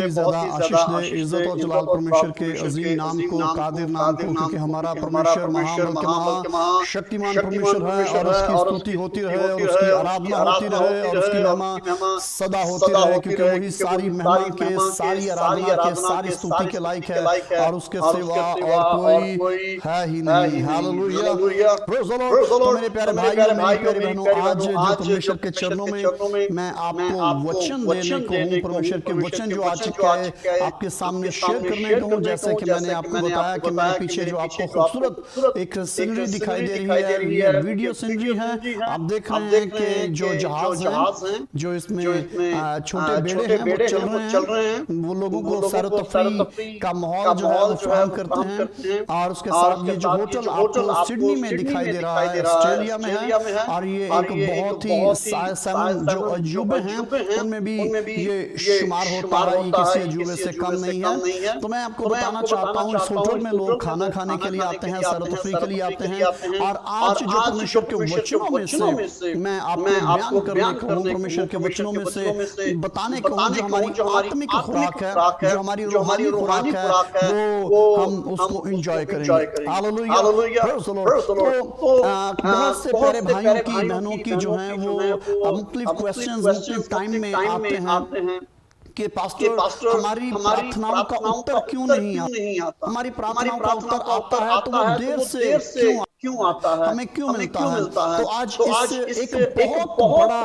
ज्यादा आशीष दे, इज्जत और जलाल परमेश्वर के अजीम नाम को, कादिर नाम को, क्योंकि हमारा परमेश्वर महाबल के महा शक्तिमान परमेश्वर है और उसकी स्तुति होती रहे और उसकी आराधना होती रहे और उसकी महिमा सदा होती रहे, क्योंकि वही सारी महिमा के, सारी आराधना के, सारी स्तुति के लायक है और उसके सिवा और कोई है ही नहीं। Hallelujah, praise the Lord. तो मेरे प्यारे भाइयों, मेरी प्यारी बहनों, आज जो परमेश्वर के चरणों में मैं आपको वचन देने को हूँ। परमेश्वर के वचन जो आज है आपके सामने शेयर करने को हूँ। जैसे कि मैंने आपको बताया कि मेरे पीछे जो आपको खूबसूरत एक सीनरी दिखाई दे रही है, ये वीडियो सीनरी है। आप देख रहे हैं कि जो जहाज हैं, जो इसमें छोटे बेड़े हैं वो चल रहे हैं, वो लोगों को सैर तफरी का माहौल जो है वो फराहम करते हैं। और उसके साथ ये जो होटल आपको सिडनी में दिखाई दे रहा है, ऑस्ट्रेलिया में है, और ये एक बहुत ही 7 जो अजूबे हैं उनमें भी ये शुमार होता है, ये किसी अजूबे से कम नहीं है। तो मैं आपको बताना चाहता हूँ, इस होटल में लोग खाना खाने के लिए आते हैं, सैर तफरी के लिए आते हैं। और आज जो परमेश्वर के वचनों में से मैं आपको बयान करने को हूँ, परमेश्वर के वचनों में से बताने को हूँ, जो हमारी आत्मिक खुराक है, जो हमारी रूहानी खुराक है, वो हम उसको एंजॉय करेंगे। Hallelujah, praise the Lord. तो बहुत से प्यारे भाइयों की, बहनों की जो हैं वो मुख्तलिफ क्वेश्चंस मुख्तलिफ टाइम में आते हैं कि पास्टर हमारी प्रार्थनाओं का उत्तर क्यों नहीं आता? हमारी प्रार्थनाओं का उत्तर आता है तो वो देर से क्यों आता है, हमें क्यों मिलता है? तो आज इस एक बहुत बड़ा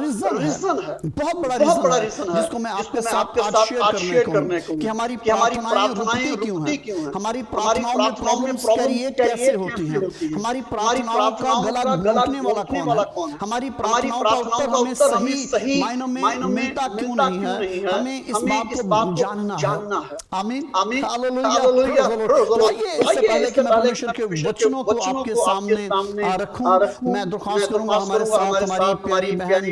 रीजन है, बहुत बड़ा रीजन है जिसको मैं आपके साथ आज शेयर करने को कि हमारी प्रार्थनाएं रुकती क्यों हैं, हमारी प्रार्थनाओं में प्रॉब्लम्स क्रिएट कैसे होती हैं, हमारी प्रार्थनाओं का गला घोंटने वाला कौन है, हमारी प्रार्थनाओं का उत्तर हमें सही मायनों में मिलता क्यों नहीं है, हमें इस बात को जानना है। आमीन, हालेलुया। तो ये इससे पहले कि मैं परमेश्वर के वचनों को आपके सामने रखूं, मैं दरख्वास्त करूंगा हमारे साथ हमारी प्यारी बहन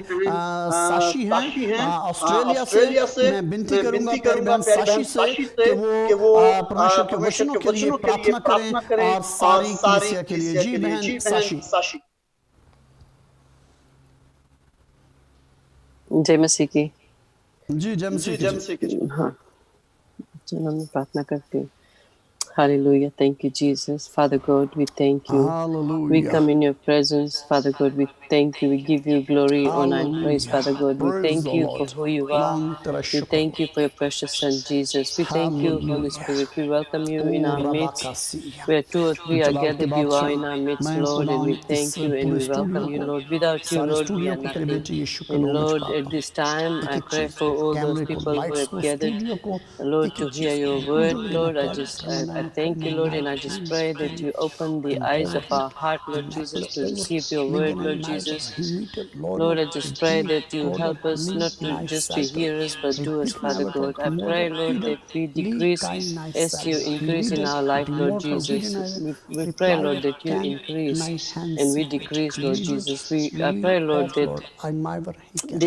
साशी हैं ऑस्ट्रेलिया से। मैं विनती करूंगा प्यारी बहन साशी से कि वो परमेश्वर के वचनों के लिए प्रार्थना करें और सारी कलीसिया के लिए। जी बहन साशी। जय मसीह की। जी जय मसीह की। हाँ, चलो मैं प्रार्थना करती हूँ। Hallelujah. Thank you, Jesus. Father God, we thank you. Hallelujah. We come in your presence, Father God. We thank you. We give you glory, honor, and praise, Father God. We thank you for who you are. We thank you for your precious Son, Jesus. We thank you, Holy Spirit. We welcome you in our midst. Where 2 or 3 are gathered, you are in our midst, Lord. And we thank you and we welcome you, Lord. Without you, Lord, we are nothing. And Lord, at this time, I pray for all those people who have gathered, Lord, to hear your word, Lord. I thank you, Lord, and I just pray that you open the eyes of our heart, Lord Jesus, to receive your word, Lord Jesus. Lord, I just pray that you help us not to just be hearers, but doers, Father God. I pray, Lord, that we decrease as you increase in our life, Lord Jesus. We pray, Lord, that you increase and we decrease, Lord Jesus. I pray, Lord, that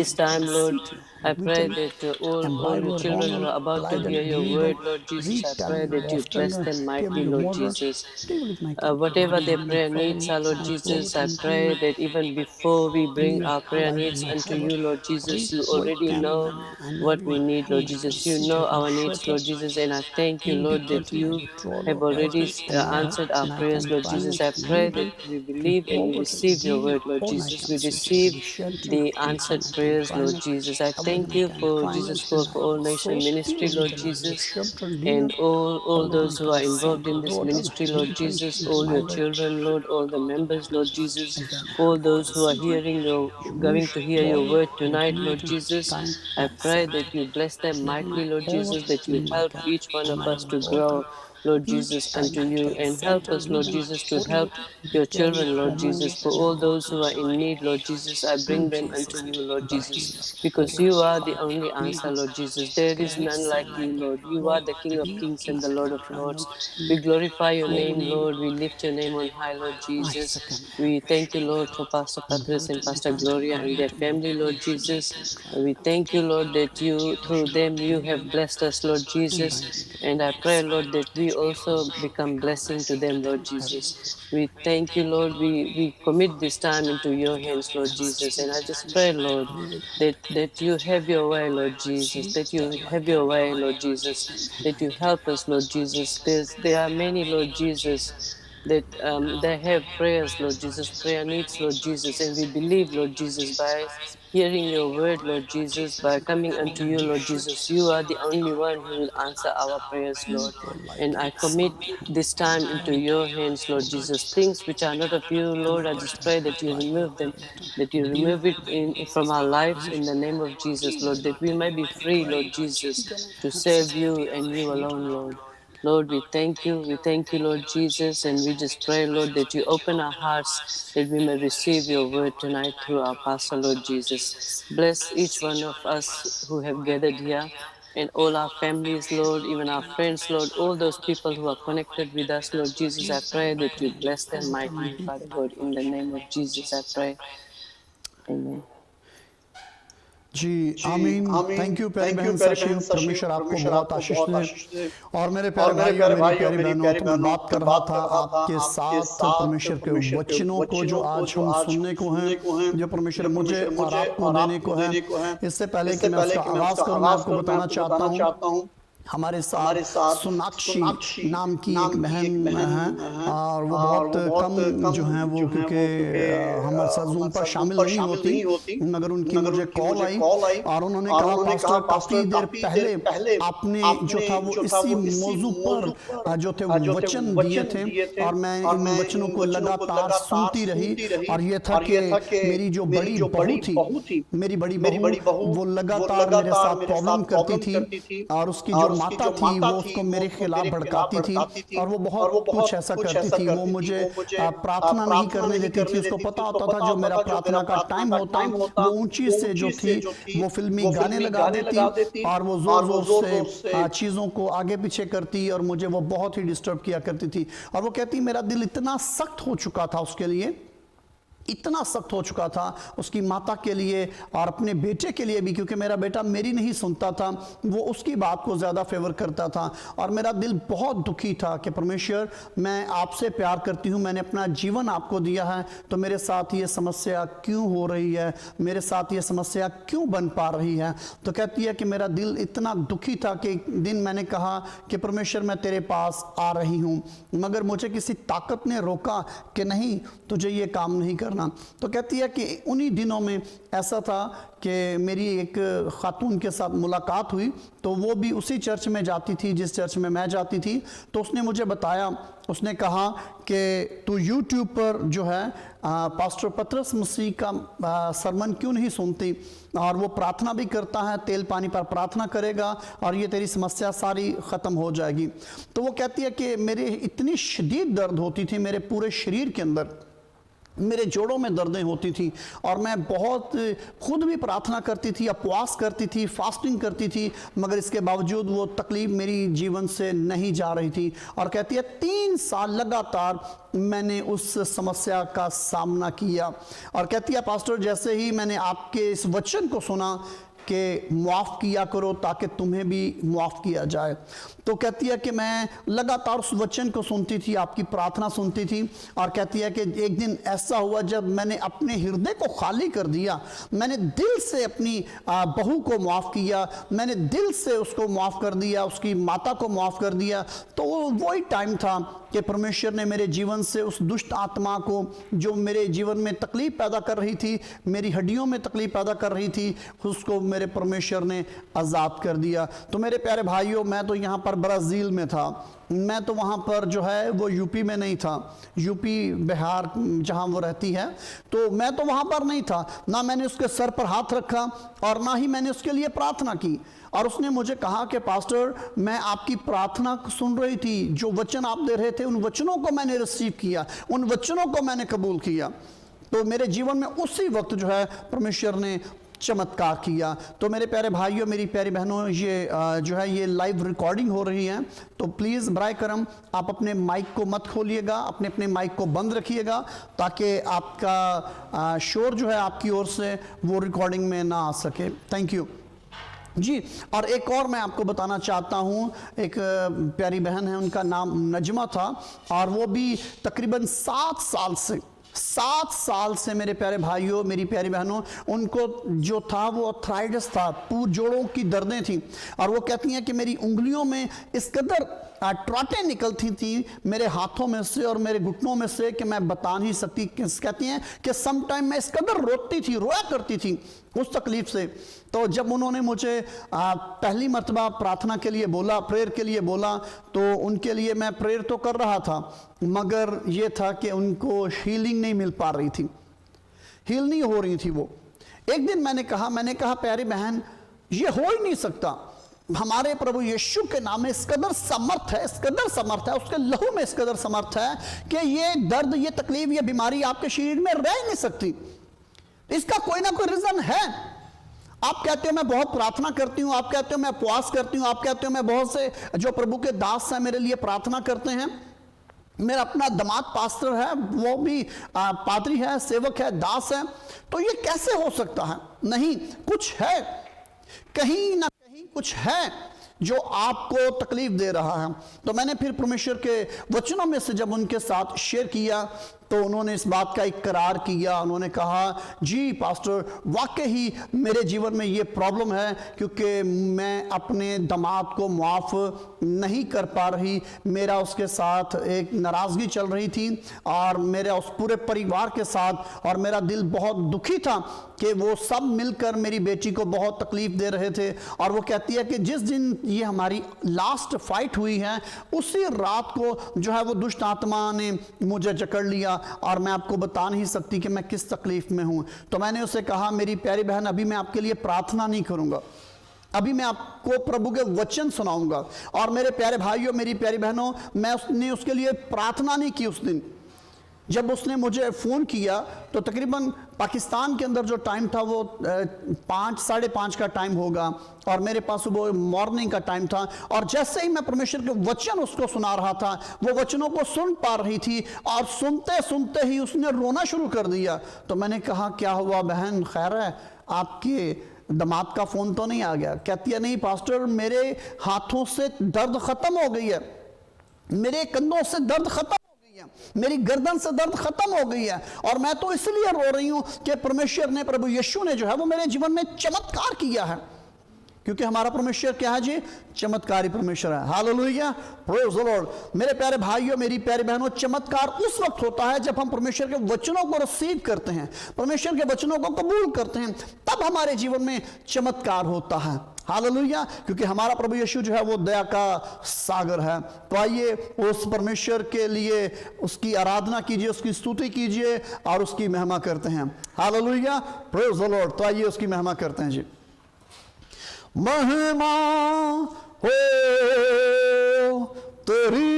this time, Lord, I pray that all your children who are about to hear your word, Lord Jesus, I pray that you bless them mightily, Lord Jesus. Whatever their prayer needs are, Lord Jesus, I pray that even before we bring our prayer needs unto you, Lord Jesus, you already know what we need, Lord Jesus. You know our needs, Lord Jesus, and I thank you, Lord, that you have already answered our prayers, Lord Jesus. I pray that we believe and we receive your word, Lord Jesus. We receive the answered prayers, Lord Jesus. I thank you for Jesus Call for All Nation Ministry, Lord Jesus, and all those who are involved in this ministry, Lord Jesus, all your children, Lord, all the members, Lord Jesus, all those who are going to hear your word tonight, Lord Jesus. I pray that you bless them mightily, Lord Jesus, that you help each one of us to grow, Lord Jesus, unto you, and help us, Lord Jesus, to help your children, Lord Jesus. For all those who are in need, Lord Jesus, I bring them unto you, Lord Jesus, because you are the only answer, Lord Jesus. There is none like you, Lord. You are the King of Kings and the Lord of Lords. We glorify your name, Lord. We lift your name on high, Lord Jesus. We thank you, Lord, for Pastor Patrice and Pastor Gloria and their family, Lord Jesus. We thank you, Lord, that you, through them, you have blessed us, Lord Jesus. And I pray, Lord, that we also become blessing to them, Lord Jesus. We thank you, Lord. We commit this time into your hands, Lord Jesus. And I just pray, Lord, that you have your way, Lord Jesus. That you have your way, Lord Jesus. That you help us, Lord Jesus. There are many, Lord Jesus, that they have prayers, Lord Jesus, prayer needs, Lord Jesus. And we believe, Lord Jesus, by hearing your word, Lord Jesus, by coming unto you, Lord Jesus, you are the only one who will answer our prayers, Lord. And I commit this time into your hands, Lord Jesus. Things which are not of you, Lord, I just pray that you remove them, that you remove it from our lives in the name of Jesus, Lord, that we may be free, Lord Jesus, to serve you and you alone, Lord. Lord, we thank you. We thank you, Lord Jesus. And we just pray, Lord, that you open our hearts that we may receive your word tonight through our pastor, Lord Jesus. Bless each one of us who have gathered here and all our families, Lord, even our friends, Lord, all those people who are connected with us, Lord Jesus. I pray that you bless them mightily, Father God. In the name of Jesus, I pray. Amen. जी आमीन। Thank you प्यारी बहन साशिव, परमेश्वर आपको बहुत आशीष दे। और मेरे प्यारे भाई और मेरी प्यारी बहनों, तो मैं बात कर रहा था आपके साथ परमेश्वर के वचनों को जो आज हम सुनने को हैं, जो परमेश्वर मुझे और आपको देने को है। इससे पहले कि मैं उसका आगाज करूं, मैं आपको बताना चाहता हूं हमारे साथ सोनाक्षी नाम की एक बहन है, और वो बहुत कम जो हैं वो, क्योंकि हमारे साथ जूम पर शामिल नहीं होती, मगर उनकी मुझे कॉल आई और उन्होंने कहा पास्टर काफ़ी देर पहले आपने जो था वो इसी मौजू पर जो थे वचन दिए थे, और मैं इन वचनों को लगातार सुनती रही। और ये था कि मेरी जो बड़ी बहू थी, मेरी बड़ी बहू, वो लगातार मेरे साथ प्रॉब्लम करती थी, और उसकी जो माता थी वो उसको मेरे खिलाफ भड़काती थी, और वो बहुत कुछ ऐसा करती थी। वो मुझे प्रार्थना नहीं करने देती थी। उसको पता होता था जो मेरा प्रार्थना का टाइम होता, वो ऊंची से जो थी वो फिल्मी गाने लगा देती, और वो जोर जोर से चीज़ों को आगे पीछे करती, और मुझे वो बहुत ही डिस्टर्ब किया करती थी। और वो कहती मेरा दिल इतना सख्त हो चुका था उसके लिए, इतना सख्त हो चुका था उसकी माता के लिए और अपने बेटे के लिए भी, क्योंकि मेरा बेटा मेरी नहीं सुनता था, वो उसकी बात को ज़्यादा फेवर करता था। और मेरा दिल बहुत दुखी था कि परमेश्वर, मैं आपसे प्यार करती हूँ, मैंने अपना जीवन आपको दिया है, तो मेरे साथ ये समस्या क्यों हो रही है, मेरे साथ ये समस्या क्यों बन पा रही है। तो कहती है कि मेरा दिल इतना दुखी था कि एक दिन मैंने कहा कि परमेश्वर मैं तेरे पास आ रही हूँ, मगर मुझे किसी ताकत ने रोका कि नहीं, तुझे ये काम नहीं करना। तो कहती है कि उन्हीं दिनों में ऐसा था कि मेरी एक खातून के साथ मुलाकात हुई, तो वो भी उसी चर्च में जाती थी जिस चर्च में मैं जाती थी। तो उसने मुझे बताया, उसने कहा कि तू यूट्यूब पर जो है पास्टर पतरस मसीह का सरमन क्यों नहीं सुनती, और वो प्रार्थना भी करता है, तेल पानी पर प्रार्थना करेगा और ये तेरी समस्या सारी ख़त्म हो जाएगी। तो वो कहती है कि मेरे इतनी शदीद दर्द होती थी मेरे पूरे शरीर के अंदर, मेरे जोड़ों में दर्दें होती थी, और मैं बहुत खुद भी प्रार्थना करती थी, उपवास करती थी, फास्टिंग करती थी, मगर इसके बावजूद वो तकलीफ मेरी जीवन से नहीं जा रही थी। और कहती है 3 साल लगातार मैंने उस समस्या का सामना किया। और कहती है पास्टर, जैसे ही मैंने आपके इस वचन को सुना कि मुआफ़ किया करो ताकि तुम्हें भी मुआफ़ किया जाए, तो कहती है कि मैं लगातार उस वचन को सुनती थी, आपकी प्रार्थना सुनती थी। और कहती है कि एक दिन ऐसा हुआ जब मैंने अपने हृदय को खाली कर दिया, मैंने दिल से अपनी बहू को मुआफ़ किया, मैंने दिल से उसको मुआफ़ कर दिया, उसकी माता को मुआफ़ कर दिया। तो वही टाइम था कि परमेश्वर ने मेरे जीवन से उस दुष्ट आत्मा को, जो मेरे जीवन में तकलीफ़ पैदा कर रही थी, मेरी हड्डियों में तकलीफ़ पैदा कर रही थी, उसको मेरे परमेश्वर ने आज़ाद कर दिया। तो मेरे प्यारे भाइयों, मैं तो यहाँ पर ब्राज़ील में था, मैं तो वहाँ पर जो है वो यूपी में नहीं था, यूपी बिहार जहाँ वो रहती है, तो मैं तो वहाँ पर नहीं था। ना मैंने उसके सर पर हाथ रखा और ना ही मैंने उसके लिए प्रार्थना की। और उसने मुझे कहा कि पास्टर, मैं आपकी प्रार्थना सुन रही थी, जो वचन आप दे रहे थे उन वचनों को मैंने रिसीव किया, उन वचनों को मैंने कबूल किया। तो मेरे जीवन में उसी वक्त जो है परमेश्वर ने चमत्कार किया। तो मेरे प्यारे भाइयों, मेरी प्यारी बहनों, ये जो है ये लाइव रिकॉर्डिंग हो रही है, तो प्लीज़ बराए करम आप अपने माइक को मत खोलिएगा, अपने माइक को बंद रखिएगा, ताकि आपका शोर जो है आपकी ओर से वो रिकॉर्डिंग में ना आ सके। Thank you. जी। और एक और मैं आपको बताना चाहता हूँ, एक प्यारी बहन है, उनका नाम नजमा था, और वो भी तकरीबन 7 साल से मेरे प्यारे भाइयों, मेरी प्यारी बहनों, उनको जो था वो अर्थराइटिस था, पूर जोड़ों की दर्दें थी। और वो कहती हैं कि मेरी उंगलियों में इस कदर ट्राटें निकलती थी मेरे हाथों में से और मेरे घुटनों में से कि मैं बता नहीं सकती। कहती हैं कि सम टाइम मैं इस कदर रोती थी, रोया करती थी उस तकलीफ से। तो जब उन्होंने मुझे पहली मर्तबा प्रार्थना के लिए बोला, प्रेयर के लिए बोला, तो उनके लिए मैं प्रेयर तो कर रहा था, मगर ये था कि उनको हीलिंग नहीं मिल पा रही थी, हील नहीं हो रही थी वो। एक दिन मैंने कहा प्यारी बहन, ये हो ही नहीं सकता, हमारे प्रभु यीशु के नाम में इस कदर समर्थ है, इस कदर समर्थ है, उसके लहू में इस कदर समर्थ है कि ये दर्द, ये तकलीफ, ये बीमारी आपके शरीर में रह नहीं सकती। इसका कोई ना कोई रीजन है। आप कहते हो मैं बहुत प्रार्थना करती हूं, आप कहते हो मैं उपवास करती हूं, आप कहते हो मैं बहुत से जो प्रभु के दास हैं मेरे लिए प्रार्थना करते हैं, मेरा अपना दामाद पास्टर है, वो भी पादरी है, सेवक है, दास है, तो ये कैसे हो सकता है? नहीं, कुछ है, कहीं ना कहीं कुछ है जो आपको तकलीफ दे रहा है। तो मैंने फिर परमेश्वर के वचनों में से जब उनके साथ शेयर किया तो उन्होंने इस बात का इकरार किया। उन्होंने कहा, जी पास्टर, वाकई ही मेरे जीवन में ये प्रॉब्लम है, क्योंकि मैं अपने दामाद को माफ़ नहीं कर पा रही, मेरा उसके साथ एक नाराज़गी चल रही थी और मेरे उस पूरे परिवार के साथ, और मेरा दिल बहुत दुखी था कि वो सब मिलकर मेरी बेटी को बहुत तकलीफ दे रहे थे। और वो कहती है कि जिस दिन ये हमारी लास्ट फाइट हुई है, उसी रात को जो है वो दुष्ट आत्मा ने मुझे जकड़ लिया, और मैं आपको बता नहीं सकती कि मैं किस तकलीफ में हूं। तो मैंने उसे कहा, मेरी प्यारी बहन, अभी मैं आपके लिए प्रार्थना नहीं करूंगा, अभी मैं आपको प्रभु के वचन सुनाऊंगा। और मेरे प्यारे भाइयों, मेरी प्यारी बहनों, मैं उसके लिए प्रार्थना नहीं की उस दिन। जब उसने मुझे फ़ोन किया तो तकरीबन पाकिस्तान के अंदर जो टाइम था वो 5, साढ़े 5 का टाइम होगा, और मेरे पास वो मॉर्निंग का टाइम था। और जैसे ही मैं परमेश्वर के वचन उसको सुना रहा था, वो वचनों को सुन पा रही थी, और सुनते सुनते ही उसने रोना शुरू कर दिया। तो मैंने कहा, क्या हुआ बहन, खैर है? आपके दामाद का फ़ोन तो नहीं आ गया? कहती है, नहीं पास्टर, मेरे हाथों से दर्द ख़त्म हो गई है, मेरे कंधों से दर्द ख़त्म, मेरी गर्दन से दर्द खत्म हो गई है, और मैं तो इसलिए रो रही हूं कि परमेश्वर ने, प्रभु यीशु ने जो है वो मेरे जीवन में चमत्कार किया है। क्योंकि हमारा परमेश्वर क्या है जी? चमत्कारी परमेश्वर है। Hallelujah, praise the Lord. मेरे प्यारे भाइयों, मेरी प्यारी बहनों, चमत्कार उस वक्त होता है जब हम परमेश्वर के वचनों को रिसीव करते हैं, परमेश्वर के वचनों को कबूल करते हैं, तब हमारे जीवन में चमत्कार होता है। हालेलुया, क्योंकि हमारा प्रभु यीशु जो है वो दया का सागर है। तो आइए उस परमेश्वर के लिए उसकी आराधना कीजिए, उसकी स्तुति कीजिए और उसकी महिमा करते हैं। Hallelujah, praise the Lord. तो आइए उसकी महिमा करते हैं जी। महिमा हो तेरी,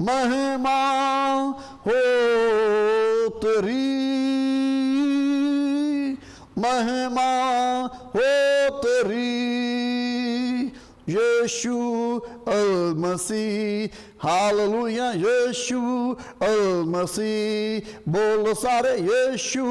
महिमा हो तेरी, महिमा हो तेरी, यीशु अल मसीह। हालेलुया, यीशु अल मसीह। बोलो सारे, यीशु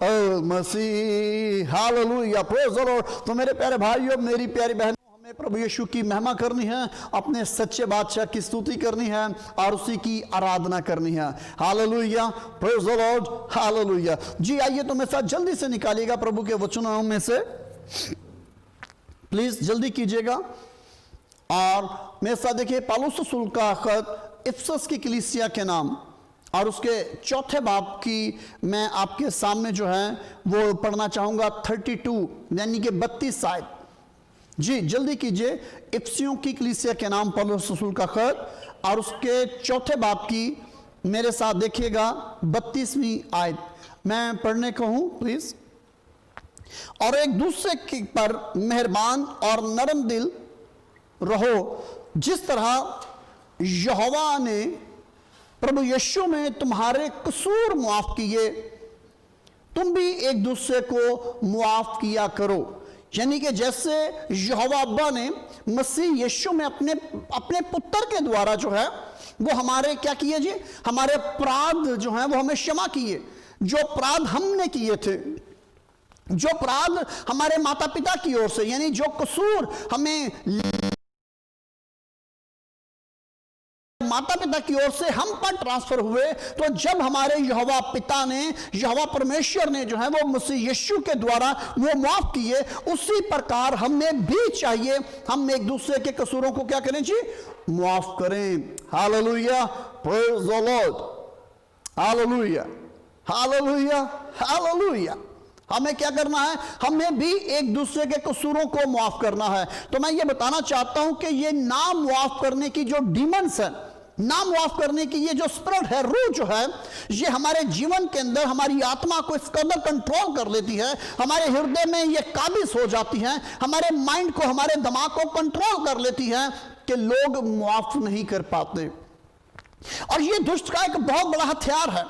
अल मसीह। Hallelujah, praise the Lord. तो मेरे प्यारे भाइयों, मेरी प्यारी बहनों, हमें प्रभु यीशु की महिमा करनी है, अपने सच्चे बादशाह की स्तुति करनी है और उसी की आराधना करनी है। Hallelujah, praise the Lord. Hallelujah. जी आइए तो मेरे साथ जल्दी से निकालिएगा प्रभु के वचनों में से, प्लीज जल्दी कीजिएगा। और मेरे साथ देखिए पौलुस रसूल का खत इफिसस की कलीसिया के नाम, और उसके 4 बाब की मैं आपके सामने जो है वो पढ़ना चाहूँगा, 32 यानी कि 32 आयत। जी जल्दी कीजिए। इफिसियों की कलीसिया के नाम पौलुस रसूल का खत और उसके 4 बाब की मेरे साथ देखिएगा 32वीं आयत। मैं पढ़ने को हूँ प्लीज। और एक दूसरे पर मेहरबान और नरम दिल रहो, जिस तरह यहोवा ने प्रभु यीशु में तुम्हारे कसूर मुआफ किए, तुम भी एक दूसरे को मुआफ किया करो। यानी कि जैसे यहोवा अब्बा ने मसीह यीशु में अपने पुत्र के द्वारा जो है वो हमारे क्या किए जी, हमारे अपराध जो है वो हमें क्षमा किए। जो अपराध हमने किए थे, जो अपराध हमारे माता पिता की ओर से, यानी जो कसूर हमें माता पिता की ओर से हम पर ट्रांसफर हुए, तो जब हमारे यहोवा पिता ने, यहोवा परमेश्वर ने जो है वो मसीह यीशु के द्वारा वो माफ किए, उसी प्रकार हमें भी चाहिए हम एक दूसरे के कसूरों को क्या करें जी, माफ करें। Hallelujah, praise the Lord, hallelujah, hallelujah, hallelujah. हमें क्या करना है, हमें भी एक दूसरे के कसूरों को माफ करना है। तो मैं ये बताना चाहता हूं कि ये ना माफ करने की जो डीमंस है, ना माफ करने की ये जो स्पिरिट है, रूह जो है, ये हमारे जीवन के अंदर हमारी आत्मा को इस कदर कंट्रोल कर लेती है, हमारे हृदय में ये काबिज हो जाती है, हमारे माइंड को, हमारे दिमाग को कंट्रोल कर लेती है कि लोग माफ नहीं कर पाते। और ये दुष्ट का एक बहुत बड़ा हथियार है,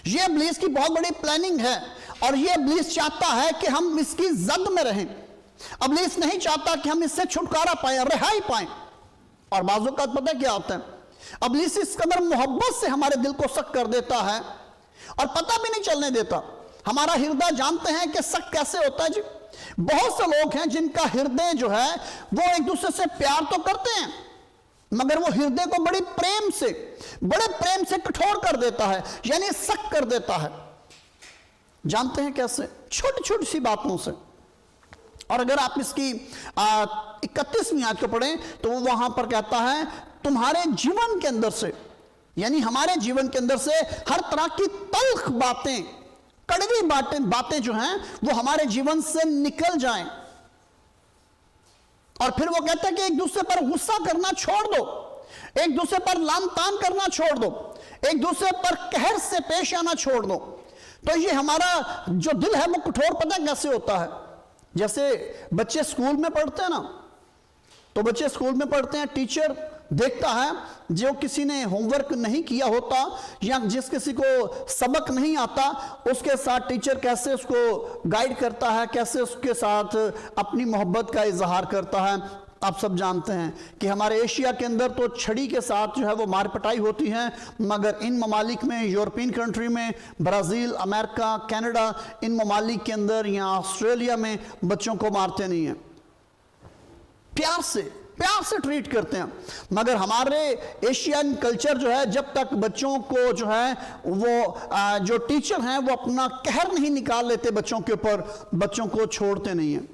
ये इब्लीस की बहुत बड़ी प्लानिंग है, और ये इब्लीस चाहता है कि हम इसकी जद में रहें। इब्लीस नहीं चाहता कि हम इससे छुटकारा पाएं, रिहाई पाएं। और बाजू का पता है क्या होता है, इब्लीस इस कदर मोहब्बत से हमारे दिल को सख्त कर देता है और पता भी नहीं चलने देता। हमारा हृदय जानते हैं कि सख्त कैसे होता है जी। बहुत से लोग हैं जिनका हृदय जो है वो एक दूसरे से प्यार तो करते हैं, मगर वो हृदय को बड़े प्रेम से कठोर कर देता है, यानी सख्त कर देता है। जानते हैं कैसे? छोटी छोटी सी बातों से। और अगर आप इसकी 31वीं आयत को पढ़ें तो वो वहां पर कहता है, तुम्हारे जीवन के अंदर से, यानी हमारे जीवन के अंदर से हर तरह की तल्ख बातें, कड़वी बातें जो हैं वो हमारे जीवन से निकल जाएं। और फिर वो कहता है कि एक दूसरे पर गुस्सा करना छोड़ दो, एक दूसरे पर लान तान करना छोड़ दो, एक दूसरे पर कहर से पेश आना छोड़ दो। तो ये हमारा जो दिल है वो कठोर पता कैसे होता है? जैसे बच्चे स्कूल में पढ़ते हैं ना, तो बच्चे स्कूल में पढ़ते हैं, टीचर देखता है जो किसी ने होमवर्क नहीं किया होता या जिस किसी को सबक नहीं आता, उसके साथ टीचर कैसे उसको गाइड करता है, कैसे उसके साथ अपनी मोहब्बत का इजहार करता है। आप सब जानते हैं कि हमारे एशिया के अंदर तो छड़ी के साथ जो है वो मार पिटाई होती है, मगर इन ममालिक में, यूरोपियन कंट्री में, ब्राज़ील, अमेरिका, कनाडा, इन ममालिक के अंदर या ऑस्ट्रेलिया में बच्चों को मारते नहीं हैं, प्यार से ट्रीट करते हैं। मगर हमारे एशियन कल्चर जो है, जब तक बच्चों को जो है वो जो टीचर हैं वो अपना कहर नहीं निकाल लेते बच्चों के ऊपर, बच्चों को छोड़ते नहीं हैं।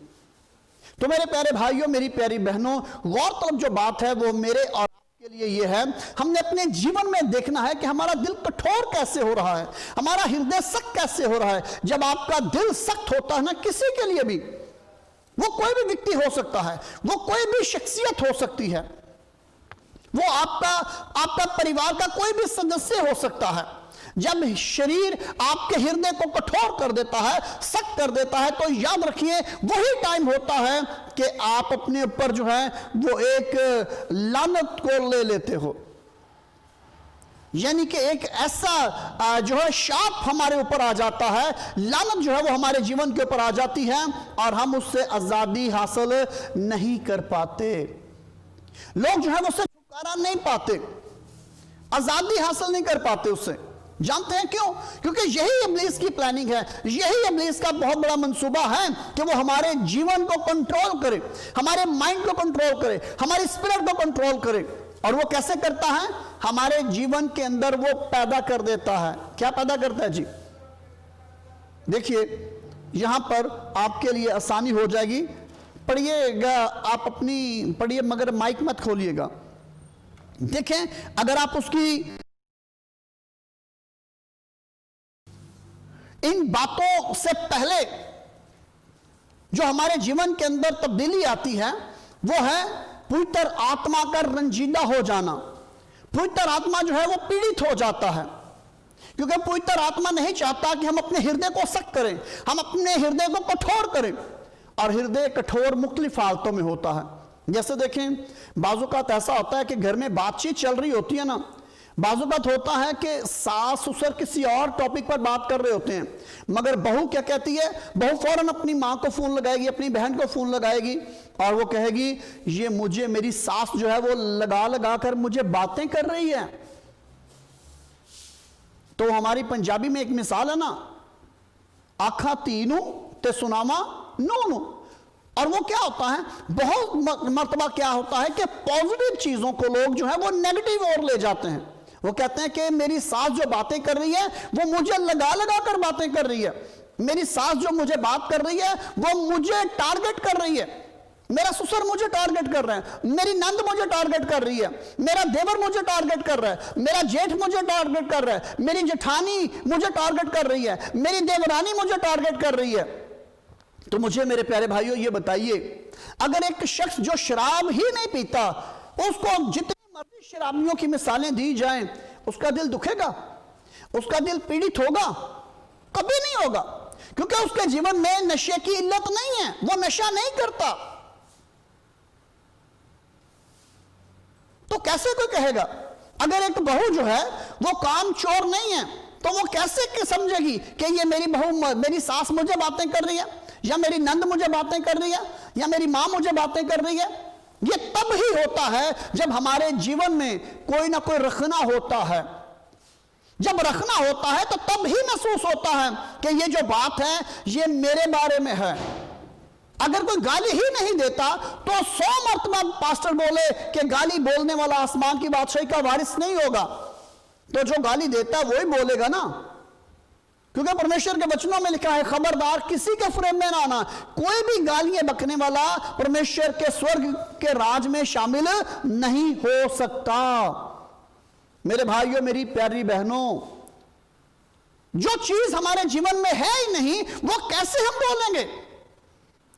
तो मेरे प्यारे भाइयों, मेरी प्यारी बहनों, गौरतलब जो बात है वो मेरे और आपके लिए ये है, हमने अपने जीवन में देखना है कि हमारा दिल कठोर कैसे हो रहा है, हमारा हृदय सख्त कैसे हो रहा है। जब आपका दिल सख्त होता है ना, किसी के लिए भी, वो कोई भी व्यक्ति हो सकता है, वो कोई भी शख्सियत हो सकती है, वो आपका परिवार का कोई भी सदस्य हो सकता है, जब शरीर आपके हृदय को कठोर कर देता है, सख्त कर देता है, तो याद रखिए वही टाइम होता है कि आप अपने ऊपर जो है वो एक लानत को ले लेते हो, यानी कि एक ऐसा जो है शाप हमारे ऊपर आ जाता है, लानत जो है वो हमारे जीवन के ऊपर आ जाती है और हम उससे आजादी हासिल नहीं कर पाते। लोग जो है उससे छुटकारा नहीं पाते, आजादी हासिल नहीं कर पाते उससे। जानते हैं क्यों? क्योंकि यही इब्लीस की प्लानिंग है, यही इब्लीस का बहुत बड़ा मंसूबा है कि वो हमारे जीवन को कंट्रोल करे, हमारे माइंड को कंट्रोल करे, हमारी स्पिरिट को कंट्रोल करे। और वो कैसे करता है? हमारे जीवन के अंदर वो पैदा कर देता है। क्या पैदा करता है जी? देखिए यहां पर आपके लिए आसानी हो जाएगी, पढ़िएगा, आप अपनी पढ़िए, मगर माइक मत खोलिएगा। देखें, अगर आप उसकी इन बातों से पहले जो हमारे जीवन के अंदर तब्दीली आती है वो है पवित्र आत्मा का रंजीदा हो जाना। पवित्र आत्मा जो है वो पीड़ित हो जाता है, क्योंकि पवित्र आत्मा नहीं चाहता कि हम अपने हृदय को सख्त करें, हम अपने हृदय को कठोर करें। और हृदय कठोर मुख्तलिफ हालतों में होता है। जैसे देखें, बाज़ औक़ात ऐसा होता है कि घर में बातचीत चल रही होती है ना, बाजुबात होता है कि सास ससुर किसी और टॉपिक पर बात कर रहे होते हैं, मगर बहू क्या कहती है, बहू फौरन अपनी माँ को फोन लगाएगी, अपनी बहन को फोन लगाएगी और वो कहेगी ये मुझे, मेरी सास जो है वो लगा लगा कर मुझे बातें कर रही है। तो हमारी पंजाबी में एक मिसाल है ना, आखा तीनू ते सुनामा नूनू। और वो क्या होता है, बहुत मर्तबा क्या होता है कि पॉजिटिव चीजों को लोग जो है वो नेगेटिव ओर ले जाते हैं। वो कहते हैं कि मेरी सास जो बातें कर रही है वो मुझे लगा लगा कर बातें कर रही है, मेरी सास जो मुझे बात कर रही है वो मुझे टारगेट कर रही है, मेरा ससुर मुझे टारगेट कर रहा है, मेरी नंद मुझे टारगेट कर रही है, मेरा देवर मुझे टारगेट कर रहा है, मेरा जेठ मुझे टारगेट कर रहा है, मेरी जेठानी मुझे टारगेट कर रही है, मेरी देवरानी मुझे टारगेट कर रही है। तो मुझे मेरे प्यारे भाइयों ये बताइए, अगर एक शख्स जो शराब ही नहीं पीता, उसको जितनी मर्जी शराबियों की मिसालें दी जाएं, उसका दिल दुखेगा, उसका दिल पीड़ित होगा? कभी नहीं होगा, क्योंकि उसके जीवन में नशे की इल्लत नहीं है, वो नशा नहीं करता। तो कैसे कोई कहेगा, अगर एक बहू जो है वो काम चोर नहीं है, तो वो कैसे समझेगी कि ये मेरी बहू, मेरी सास मुझे बातें कर रही है, या मेरी नंद मुझे बातें कर रही है, या मेरी मां मुझे बातें कर रही है? ये तब ही होता है जब हमारे जीवन में कोई ना कोई रखना होता है। जब रखना होता है तो तब ही महसूस होता है कि ये जो बात है ये मेरे बारे में है। अगर कोई गाली ही नहीं देता तो 100 मरतबा पास्टर बोले कि गाली बोलने वाला आसमान की बादशाही का वारिस नहीं होगा, तो जो गाली देता है वही बोलेगा ना, क्योंकि परमेश्वर के वचनों में लिखा है खबरदार किसी के फ्रेम में ना आना। कोई भी गालियां बकने वाला परमेश्वर के स्वर्ग के राज में शामिल नहीं हो सकता। मेरे भाइयों, मेरी प्यारी बहनों, जो चीज हमारे जीवन में है ही नहीं वो कैसे हम बोलेंगे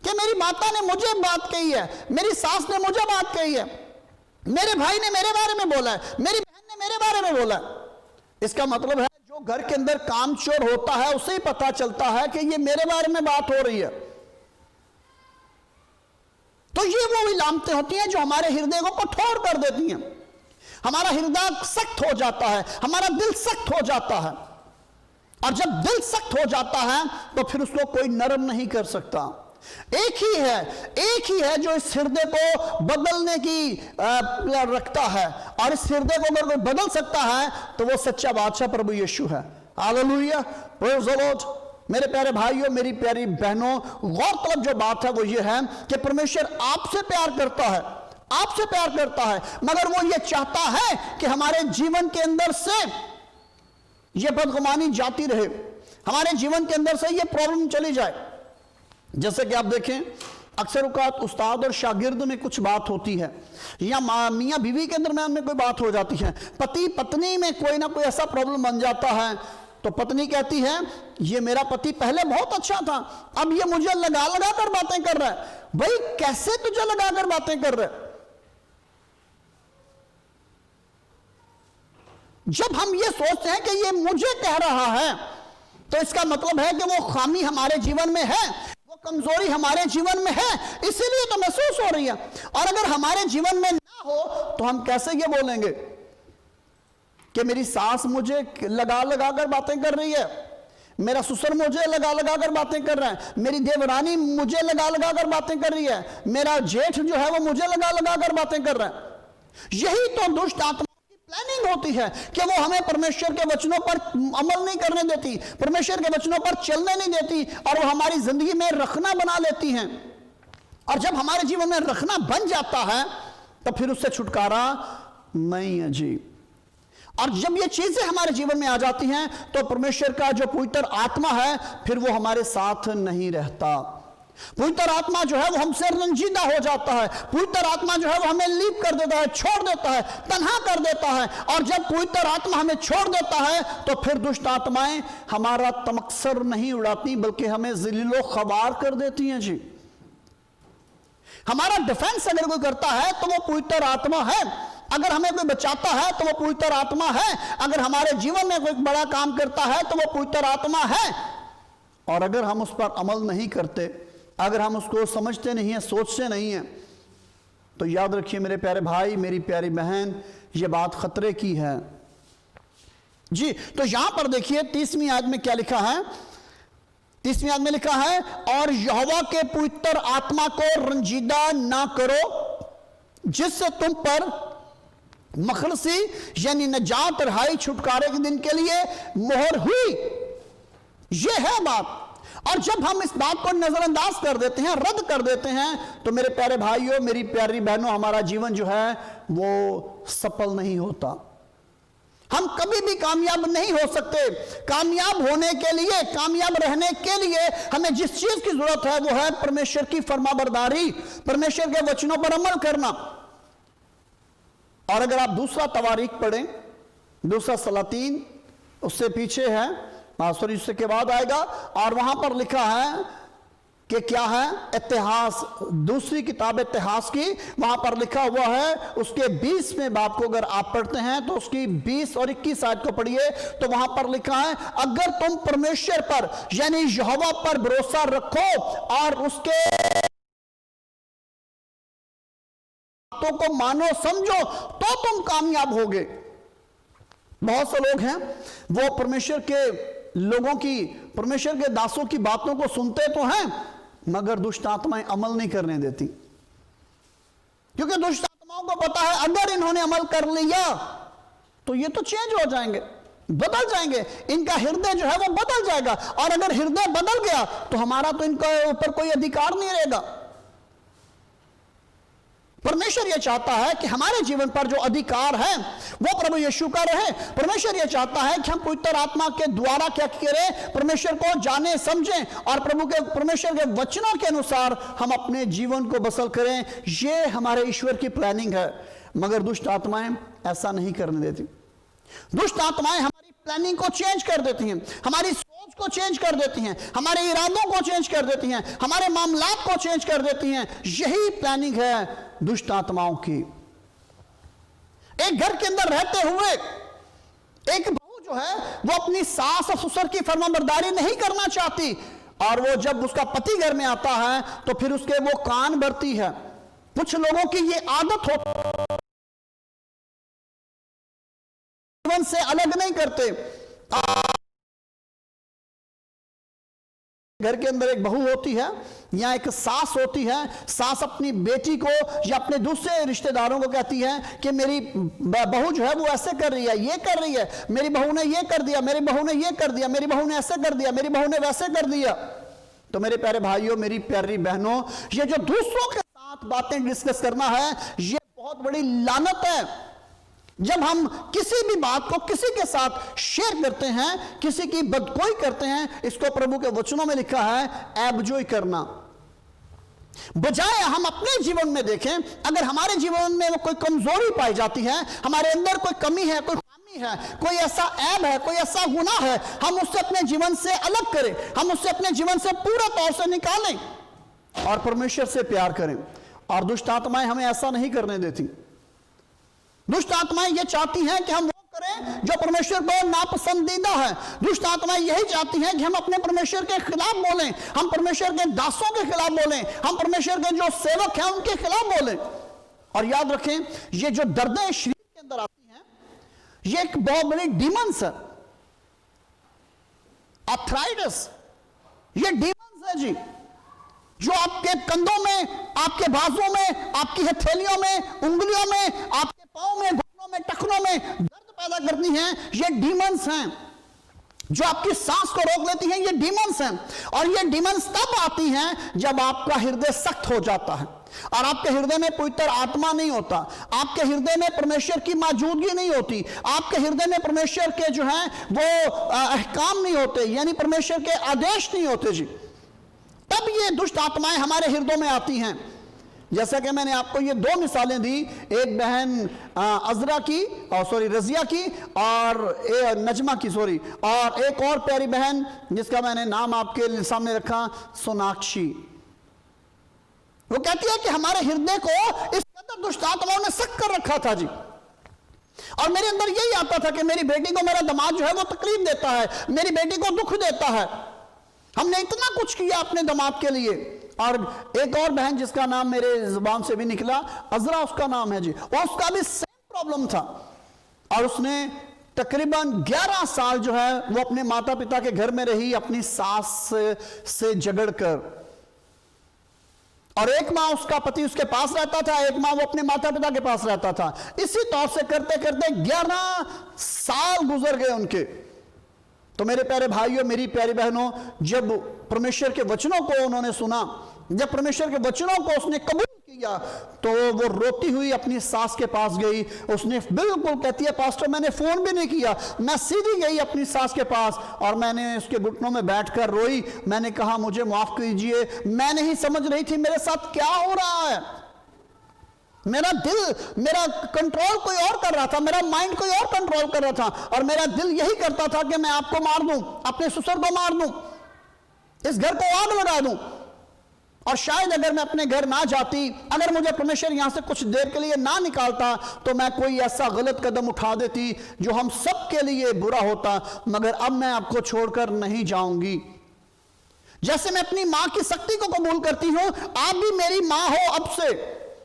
कि मेरी माता ने मुझे बात कही है, मेरी सास ने मुझे बात कही है, मेरे भाई ने मेरे बारे में बोला है, मेरी बहन ने मेरे बारे में बोला है। इसका मतलब है जो घर के अंदर कामचोर होता है उसे ही पता चलता है कि ये मेरे बारे में बात हो रही है। तो ये वो इलामतें होती हैं जो हमारे हृदय को कठोर कर देती हैं, हमारा हृदय सख्त हो जाता है, हमारा दिल सख्त हो जाता है। और जब दिल सख्त हो जाता है तो फिर उसको कोई नरम नहीं कर सकता। एक ही है जो इस हृदय को बदलने की रखता है, और इस हृदय को अगर कोई बदल सकता है तो वो सच्चा बादशाह प्रभु यीशु है। Hallelujah, praise the Lord. मेरे प्यारे भाइयों, मेरी प्यारी बहनों, गौरतलब जो बात है वो ये है कि परमेश्वर आपसे प्यार करता है, आपसे प्यार करता है, मगर वो ये चाहता है कि हमारे जीवन के अंदर से ये बदगुमानी जाती रहे, हमारे जीवन के अंदर से ये प्रॉब्लम चली जाए। जैसे कि आप देखें, अक्सर औकात उस्ताद और शागिर्द में कुछ बात होती है, या मियाँ बीवी के दरमियान में कोई बात हो जाती है, पति पत्नी में कोई ना कोई ऐसा प्रॉब्लम बन जाता है, तो पत्नी कहती है ये मेरा पति पहले बहुत अच्छा था, अब ये मुझे लगा लगा कर बातें कर रहा है। भाई कैसे तुझे लगा कर बातें कर रहा है? जब हम ये सोचते हैं कि ये मुझे कह रहा है, तो इसका मतलब है कि वो खामी हमारे जीवन में है, वो कमजोरी हमारे जीवन में है, इसीलिए तो महसूस हो रही है। और अगर हमारे जीवन में ना हो तो हम कैसे ये बोलेंगे कि मेरी सास मुझे लगा लगा कर बातें कर रही है, मेरा ससुर मुझे लगा लगा कर बातें कर रहा है, मेरी देवरानी मुझे लगा लगा कर बातें कर रही है, मेरा जेठ जो है वो मुझे लगा लगा कर बातें कर रहा है। यही तो दुष्ट आत्मा प्लानिंग होती है कि वो हमें परमेश्वर के वचनों पर अमल नहीं करने देती, परमेश्वर के वचनों पर चलने नहीं देती, और वो हमारी जिंदगी में रखना बना लेती हैं। और जब हमारे जीवन में रखना बन जाता है तो फिर उससे छुटकारा नहीं है जी। और जब ये चीजें हमारे जीवन में आ जाती हैं तो परमेश्वर का जो पवित्र आत्मा है फिर वो हमारे साथ नहीं रहता। पवित्र आत्मा जो है वो हमसे रंजीदा हो जाता है, पवित्र आत्मा जो है वो हमें लीप कर देता है, छोड़ देता है, तन्हा कर देता है। और जब पवित्र आत्मा हमें छोड़ देता है तो फिर दुष्ट आत्माएं हमारा तमक्सर नहीं उड़ाती बल्कि हमें ज़लीलो ख़वार कर देती हैं जी। हमारा डिफेंस अगर कोई करता है तो वो पवित्र आत्मा है, अगर हमें कोई बचाता है तो वो पवित्र आत्मा है, अगर हमारे जीवन में कोई बड़ा काम करता है तो वो पवित्र आत्मा है। और अगर हम उस पर अमल नहीं करते, अगर हम उसको समझते नहीं हैं, सोचते नहीं हैं, तो याद रखिए मेरे प्यारे भाई, मेरी प्यारी बहन, ये बात खतरे की है। जी। तो यहां पर देखिए 30वीं आयत में क्या लिखा है, 30वीं आयत में लिखा है, और यहोवा के पवित्र आत्मा को रंजीदा ना करो जिससे तुम पर मखलसी यानी नजात रहाई छुटकारे के दिन के लिए मोहर हुई। यह है बात। और जब हम इस बात को नजरअंदाज कर देते हैं, रद्द कर देते हैं, तो मेरे प्यारे भाइयों, मेरी प्यारी बहनों, हमारा जीवन जो है वो सफल नहीं होता। हम कभी भी कामयाब नहीं हो सकते। कामयाब होने के लिए, कामयाब रहने के लिए हमें जिस चीज की जरूरत है वो है परमेश्वर की फरमाबरदारी, परमेश्वर के वचनों पर अमल करना। और अगर आप दूसरा तवारीख पढ़ें, दूसरा सलातीन उससे पीछे है, सॉरी उससे के बाद आएगा, और वहां पर लिखा है कि क्या है, इतिहास, दूसरी किताब इतिहास की, वहां पर लिखा हुआ है उसके 20वें बाब को अगर आप पढ़ते हैं तो उसकी 20 और 21 आयत को पढ़िए, तो वहां पर लिखा है, अगर तुम परमेश्वर पर यानी यहोवा पर भरोसा रखो और उसके बातों को मानो समझो तो तुम कामयाब होगे। बहुत से लोग हैं वो परमेश्वर के लोगों की, परमेश्वर के दासों की बातों को सुनते तो हैं मगर दुष्ट आत्माएं अमल नहीं करने देती, क्योंकि दुष्ट आत्माओं को पता है अगर इन्होंने अमल कर लिया तो ये तो चेंज हो जाएंगे, बदल जाएंगे, इनका हृदय जो है वो बदल जाएगा, और अगर हृदय बदल गया तो हमारा तो इनके ऊपर कोई अधिकार नहीं रहेगा। परमेश्वर यह चाहता है कि हमारे जीवन पर जो अधिकार है वो प्रभु यीशु का रहे। परमेश्वर यह चाहता है कि हम पवित्र आत्मा के द्वारा क्या करें, परमेश्वर को जाने समझें और प्रभु के, परमेश्वर के वचनों के अनुसार हम अपने जीवन को बसर करें। ये हमारे ईश्वर की प्लानिंग है, मगर दुष्ट आत्माएं ऐसा नहीं करने देती। दुष्ट आत्माएं हमारी प्लानिंग को चेंज कर देती हैं, हमारी सोच को चेंज कर देती हैं, हमारे इरादों को चेंज कर देती हैं, हमारे मामलात को चेंज कर देती हैं। यही प्लानिंग है दुष्ट आत्माओं की। एक घर के अंदर रहते हुए एक बहू जो है वो अपनी सास और ससुर की फरमाबरदारी नहीं करना चाहती, और वो जब उसका पति घर में आता है तो फिर उसके वो कान भरती है। कुछ लोगों की ये आदत होती, जीवन से अलग नहीं करते। घर के अंदर एक बहू होती है या एक सास होती है, सास अपनी बेटी को या अपने दूसरे रिश्तेदारों को कहती है कि मेरी बहू जो है वो ऐसे कर रही है, ये कर रही है, मेरी बहू ने ये कर दिया, मेरी बहू ने ये कर दिया, मेरी बहू ने ऐसे कर दिया, मेरी बहू ने वैसे कर दिया। तो मेरे प्यारे भाइयों, मेरी प्यारी बहनों, ये जो दूसरों के साथ बातें डिस्कस करना है ये बहुत बड़ी लानत है। जब हम किसी भी बात को किसी के साथ शेयर करते हैं, किसी की बदकोई करते हैं, इसको प्रभु के वचनों में लिखा है एबजोई करना। बजाय हम अपने जीवन में देखें, अगर हमारे जीवन में वो कोई कमजोरी पाई जाती है, हमारे अंदर कोई कमी है, कोई खामी है, कोई ऐसा ऐब है, कोई ऐसा गुनाह है, हम उससे अपने जीवन से अलग करें, हम उससे अपने जीवन से पूरा तौर से निकालें और परमेश्वर से प्यार करें। और दुष्ट आत्माएं हमें ऐसा नहीं करने देती। दुष्ट आत्माएं ये चाहती हैं कि हम वो करें जो परमेश्वर को नापसंदीदा है। दुष्ट आत्माएं यही चाहती हैं कि हम अपने परमेश्वर के खिलाफ बोलें, हम परमेश्वर के दासों के खिलाफ बोलें, हम परमेश्वर के जो सेवक हैं उनके खिलाफ बोलें। और याद रखें, ये जो दर्दें शरीर के अंदर आती हैं ये एक बहुत बड़ी डीमंस है। आर्थराइटिस ये डीमंस है जी, जो आपके कंधों में, आपके बाजुओं में, आपकी हथेलियों में, उंगलियों में, आपके पांव में, घुटनों में, टखनों में दर्द पैदा करती हैं, ये डीमंस हैं। जो आपकी सांस को रोक लेती हैं, ये डीमंस हैं। और ये डीमंस तब आती हैं जब आपका हृदय सख्त हो जाता है और आपके हृदय में पवित्र आत्मा नहीं होता, आपके हृदय में परमेश्वर की मौजूदगी नहीं होती, आपके हृदय में परमेश्वर के जो है वो अहकाम नहीं होते, यानी परमेश्वर के आदेश नहीं होते जी। तब ये दुष्ट आत्माएं हमारे हृदय में आती हैं। जैसा कि मैंने आपको ये दो मिसालें दी, एक बहन अजरा की, सॉरी रजिया की, और नजमा की, सॉरी, और एक और प्यारी बहन जिसका मैंने नाम आपके सामने रखा, सोनाक्षी। वो कहती है कि हमारे हृदय को इस कदर दुष्ट आत्माओं ने सख्त कर रखा था जी, और मेरे अंदर यही आता था कि मेरी बेटी को मेरा दामाद जो है वो तकलीफ देता है, मेरी बेटी को दुख देता है। हमने इतना कुछ किया अपने दामाद के लिए। और एक और बहन जिसका नाम मेरे जुबान से भी निकला, अजरा उसका नाम है जी, और उसका भी सेम प्रॉब्लम था, और उसने तकरीबन 11 साल जो है वो अपने माता पिता के घर में रही, अपनी सास से झगड़कर। और एक माह उसका पति उसके पास रहता था, एक माह वो अपने माता पिता के पास रहता था। इसी तौर से करते करते 11 साल गुजर गए उनके। तो मेरे प्यारे भाइयों, मेरी प्यारी बहनों, जब परमेश्वर के वचनों को उन्होंने सुना, जब परमेश्वर के वचनों को उसने कबूल किया, तो वो रोती हुई अपनी सास के पास गई। उसने बिल्कुल कहती है, पास्टर मैंने फोन भी नहीं किया, मैं सीधी गई अपनी सास के पास और मैंने उसके घुटनों में बैठकर रोई। मैंने कहा मुझे माफ कीजिए, मैं नहीं समझ रही थी मेरे साथ क्या हो रहा है। मेरा दिल, मेरा कंट्रोल कोई और कर रहा था, मेरा माइंड कोई और कंट्रोल कर रहा था, और मेरा दिल यही करता था कि मैं आपको मार दूं, अपने ससुर को मार दूं, इस घर को आग लगा दूं। और शायद अगर मैं अपने घर ना जाती, अगर मुझे परमेश्वर यहां से कुछ देर के लिए ना निकालता, तो मैं कोई ऐसा गलत कदम उठा देती जो हम सब के लिए बुरा होता। मगर अब मैं आपको छोड़कर नहीं जाऊंगी। जैसे मैं अपनी मां की शक्ति को कबूल करती हूं, आप भी मेरी मां हो अब से।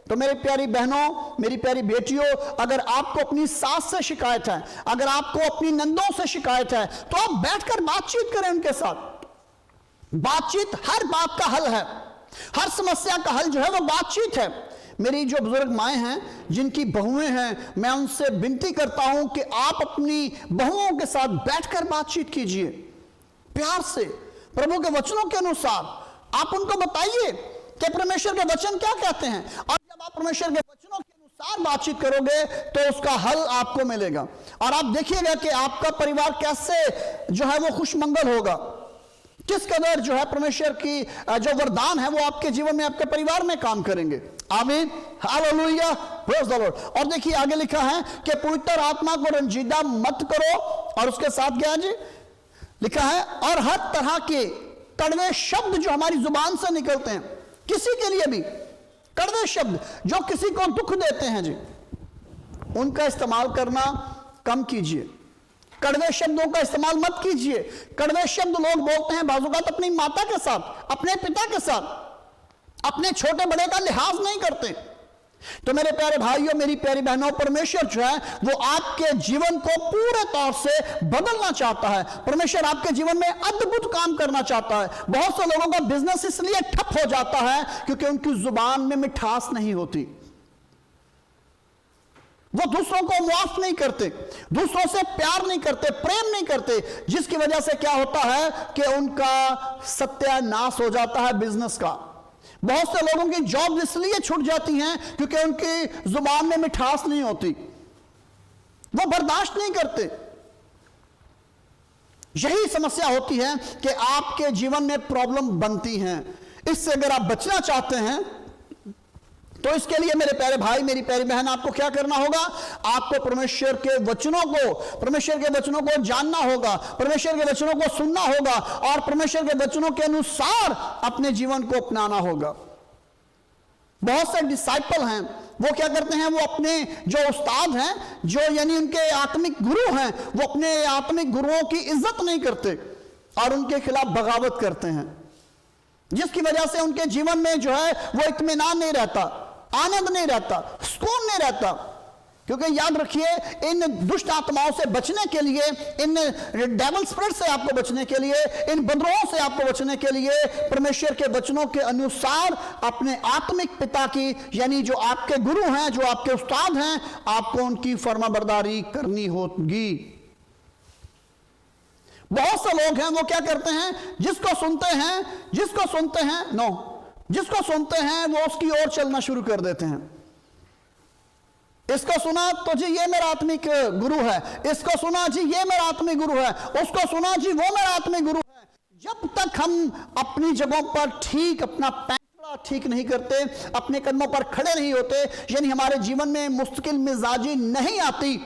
तो मेरी प्यारी बहनों, मेरी प्यारी बेटियों, अगर आपको अपनी सास से शिकायत है, अगर आपको अपनी नंदों से शिकायत है, तो आप बैठकर बातचीत करें उनके साथ। बातचीत हर बात का हल है, हर समस्या का हल जो है वो बातचीत है। मेरी जो बुजुर्ग माएँ हैं, जिनकी बहुएं हैं, मैं उनसे विनती करता हूं कि आप अपनी बहुओं के साथ बैठकर बातचीत कीजिए, प्यार से, प्रभु के वचनों के अनुसार। आप उनको बताइए कि परमेश्वर के वचन क्या कहते हैं, और जब आप परमेश्वर के वचनों के अनुसार बातचीत करोगे तो उसका हल आपको मिलेगा। और आप देखिएगा कि आपका परिवार कैसे जो है वो खुशमंगल होगा, किस कदर जो है परमेश्वर की जो वरदान है वो आपके जीवन में, आपके परिवार में काम करेंगे। आमीन, हालेलुया, प्रेज़ द लॉर्ड। और देखिए आगे लिखा है कि पवित्र आत्मा को रंजीदा मत करो, और उसके साथ क्या जी लिखा है, और हर तरह के कड़वे शब्द जो हमारी जुबान से निकलते हैं, किसी के लिए भी कड़वे शब्द जो किसी को दुख देते हैं जी, उनका इस्तेमाल करना कम कीजिए। कड़वे शब्दों का इस्तेमाल मत कीजिए। कड़वे शब्द लोग बोलते हैं बाज़-औक़ात अपनी माता के साथ, अपने पिता के साथ, अपने छोटे बड़े का लिहाज नहीं करते। तो मेरे प्यारे भाइयों, मेरी प्यारी बहनों, परमेश्वर जो है वो आपके जीवन को पूरे तौर से बदलना चाहता है। परमेश्वर आपके जीवन में अद्भुत काम करना चाहता है। बहुत से लोगों का बिजनेस इसलिए ठप हो जाता है क्योंकि उनकी जुबान में मिठास नहीं होती, वो दूसरों को माफ नहीं करते, दूसरों से प्यार नहीं करते, प्रेम नहीं करते, जिसकी वजह से क्या होता है कि उनका सत्यानाश हो जाता है बिजनेस का। बहुत से लोगों की जॉब इसलिए छूट जाती हैं क्योंकि उनकी जुबान में मिठास नहीं होती, वो बर्दाश्त नहीं करते। यही समस्या होती है कि आपके जीवन में प्रॉब्लम बनती हैं। इससे अगर आप बचना चाहते हैं तो इसके लिए मेरे प्यारे भाई, मेरी प्यारी बहन, आपको क्या करना होगा? आपको परमेश्वर के वचनों को जानना होगा, परमेश्वर के वचनों को सुनना होगा और परमेश्वर के वचनों के अनुसार अपने जीवन को अपनाना होगा। बहुत से डिसाइपल हैं, वो क्या करते हैं, वो अपने जो उस्ताद हैं, जो यानी उनके आत्मिक गुरु हैं, वो अपने आत्मिक गुरुओं की इज्जत नहीं करते और उनके खिलाफ बगावत करते हैं, जिसकी वजह से उनके जीवन में जो है वो इत्मीनान नहीं रहता, आनंद नहीं रहता, सुकून नहीं रहता। क्योंकि याद रखिए, इन दुष्ट आत्माओं से बचने के लिए, इन डेविल स्पिरिट से आपको बचने के लिए, इन बंदरों से आपको बचने के लिए परमेश्वर के वचनों के अनुसार अपने आत्मिक पिता की, यानी जो आपके गुरु हैं, जो आपके उस्ताद हैं, आपको उनकी फर्माबरदारी करनी होगी। बहुत से लोग हैं, वो क्या करते हैं, जिसको सुनते हैं वो उसकी ओर चलना शुरू कर देते हैं। इसको सुना तो जी ये मेरा आत्मिक गुरु है, इसको सुना जी ये मेरा आत्मिक गुरु है, उसको सुना जी वो मेरा आत्मिक गुरु है। जब तक हम अपनी जगहों पर ठीक अपना पैंतरा ठीक नहीं करते, अपने कदमों पर खड़े नहीं होते, यानी हमारे जीवन में मुस्तकिल मिजाजी नहीं आती,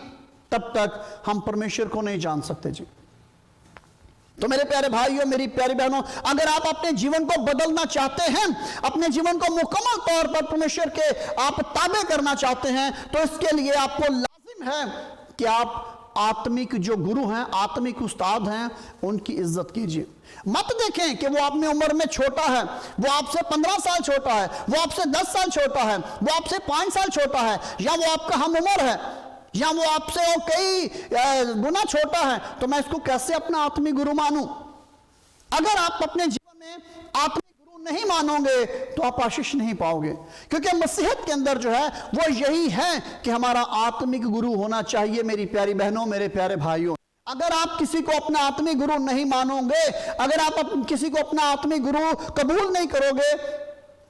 तब तक हम परमेश्वर को नहीं जान सकते जी। तो मेरे प्यारे भाइयों, मेरी प्यारी बहनों, अगर आप अपने जीवन को बदलना चाहते हैं, अपने जीवन को मुकम्मल तौर पर परमेश्वर के आप ताबे करना चाहते हैं, तो इसके लिए आपको लाजिम है कि आप आत्मिक जो गुरु हैं, आत्मिक उस्ताद हैं, उनकी इज्जत कीजिए। मत देखें कि वो आप में उम्र में छोटा है, वो आपसे 15 साल छोटा है, वो आपसे 10 साल छोटा है, वो आपसे 5 साल छोटा है, या वो आपका हम उम्र है। या वो आपसे वो कई गुना छोटा है, तो मैं इसको कैसे अपना आत्मिक गुरु मानूं? अगर आप अपने जीवन में आत्मिक गुरु नहीं मानोगे तो आप आशीष नहीं पाओगे, क्योंकि मसीहत के अंदर जो है वो यही है कि हमारा आत्मिक गुरु होना चाहिए। मेरी प्यारी बहनों, मेरे प्यारे भाइयों, अगर आप किसी को अपना आत्मिक गुरु नहीं मानोगे, अगर आप किसी को अपना आत्मिक गुरु कबूल नहीं करोगे,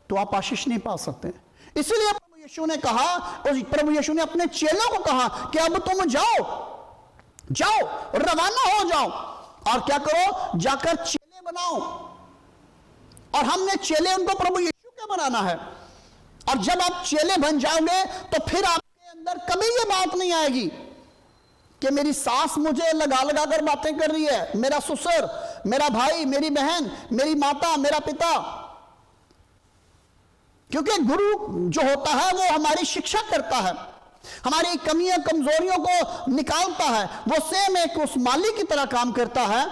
तो आप आशीष नहीं पा सकते। इसीलिए प्रभु यीशु ने कहा, और प्रभु यीशु ने अपने चेलों को कहा कि अब तुम जाओ रवाना हो जाओ और क्या करो, जाकर चेले बनाओ। और हमने चेले उनको प्रभु यीशु के बनाना है। और जब आप चेले बन जाओगे तो फिर आपके अंदर कभी ये बात नहीं आएगी कि मेरी सास मुझे लगा लगा कर बातें कर रही है, मेरा ससुर, मेरा भाई, मेरी बहन, मेरी माता, मेरा पिता। क्योंकि गुरु जो होता है वो हमारी शिक्षा करता है, हमारी कमियां कमजोरियों को निकालता है। वो सेम एक उस माली की तरह काम करता है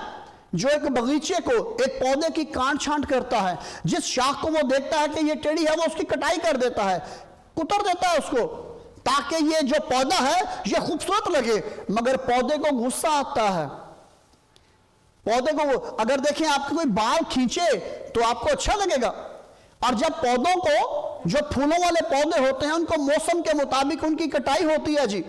जो एक बगीचे को, एक पौधे की काट छांट करता है। जिस शाख को वो देखता है कि ये टेढ़ी है, वो उसकी कटाई कर देता है, कुतर देता है उसको, ताकि ये जो पौधा है ये खूबसूरत लगे। मगर पौधे को गुस्सा आता है। पौधे को अगर देखें आपके कोई बाल खींचे तो आपको अच्छा लगेगा, और जब पौधों को, जो फूलों वाले पौधे होते हैं, उनको मौसम के मुताबिक उनकी कटाई होती है जी,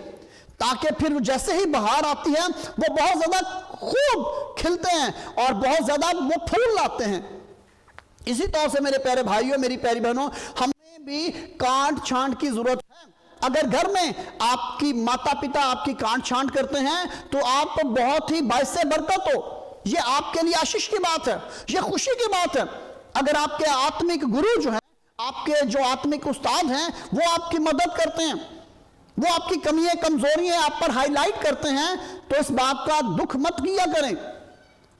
ताकि फिर जैसे ही बहार आती है वो बहुत ज्यादा खूब खिलते हैं और बहुत ज्यादा वो फूल लाते हैं। इसी तरह से मेरे प्यारे भाइयों, मेरी प्यारी बहनों, हमें भी काट छांट की जरूरत है। अगर घर में आपकी माता पिता आपकी काट छांट करते हैं तो आप बहुत ही बाइसे बरकत हो, ये आपके लिए आशीष की बात है, ये खुशी की बात है। अगर आपके आत्मिक गुरु जो है, आपके जो आत्मिक उस्ताद हैं, वो आपकी मदद करते हैं, वो आपकी कमियां कमजोरियां आप पर हाईलाइट करते हैं, तो इस बात का दुख मत किया करें,